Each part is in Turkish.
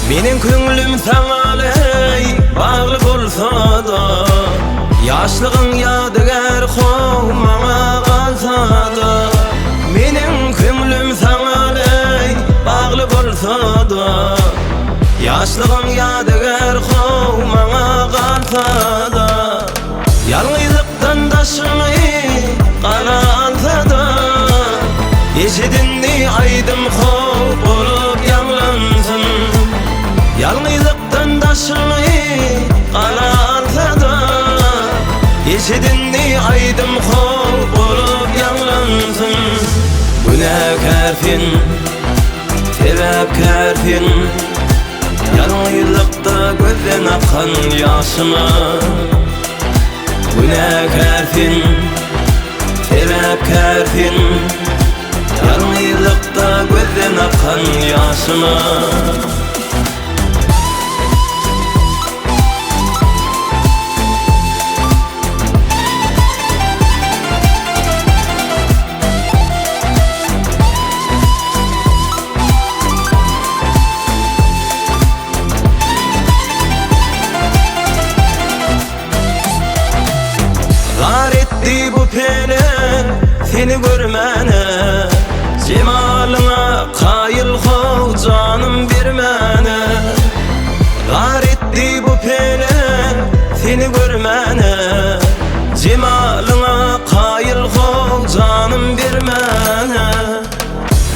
Menin köngülüm saňalay bagly bolsa da, ýaşlygyň ýadygar hoň maňa galsa da. Menin köngülüm saňalay bagly bolsa da, ýaşlygyň ýadygar hoň maňa galsa da. Ýalňyzlykdan daşyny qara alsa da, eşidinni aýdym hoň bolup ýaglansyn. Ýalňyzlykdan daşyny qara alsa da, eşidinni aýdym hoň bolup ýaglansyn. Günäkärsin, sebäpkärsin, ýalňyzlykda gözden akan ýaşyma. Günäkärsin, sebäpkärsin, ýalňyzlykda gözden akan ýaşyma. Garetti bu pele seni görmene, cemalyna qaýyl hoň canım bermene. Garetti bu pele seni görmene, cemalyna qaýyl hoň canım bermene.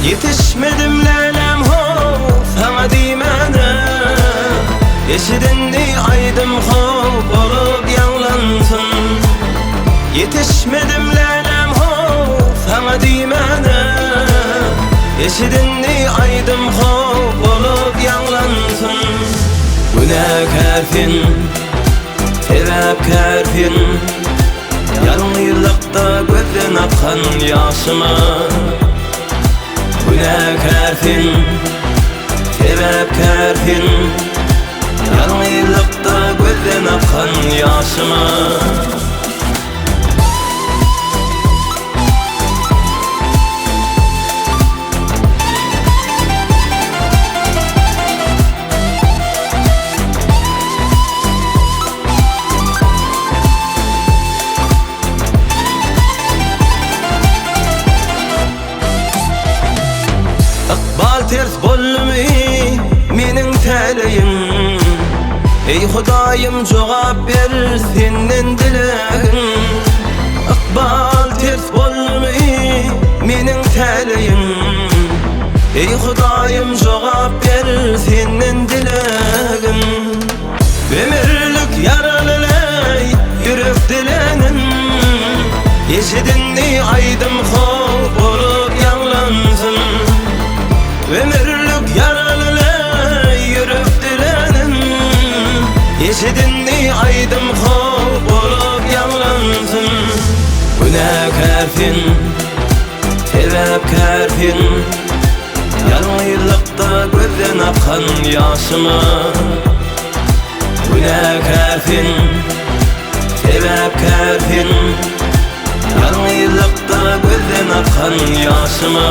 Yetişmedim lelem hoň saňa diýmene, eşidinni aýdym hoň bolup ýaglansyn. Yetişmedim lelem hoň saňa diýmene, eşidinni aýdym hoň bolup ýaglansyn. Günäkärsin, sebäpkärsin, ýalňyzlykda gözden akan ýaşyma. Günäkärsin, sebäpkärsin, ýalňyzlykda gözden akan ýaşyma. Ters bolmy meniň tälegim, ey Hudaýym jogap ber senden dilegim. Iqbal ters bolmy meniň tälegim, ey Hudaýym jogap ber senden dilegim. Ömürlük yaralylay ýürek dilenim, eşidinni aýdym hoň bolup ýaglansyn. Ömürlük yaralylay ýürek dilenim, eşidinni aýdym hoň bolup ýaglansyn. Günäkärsin, sebäpkärsin, ýalňyzlykda gözden akan ýaşyma. Günäkärsin, sebäpkärsin, ýalňyzlykda gözden akan ýaşyma.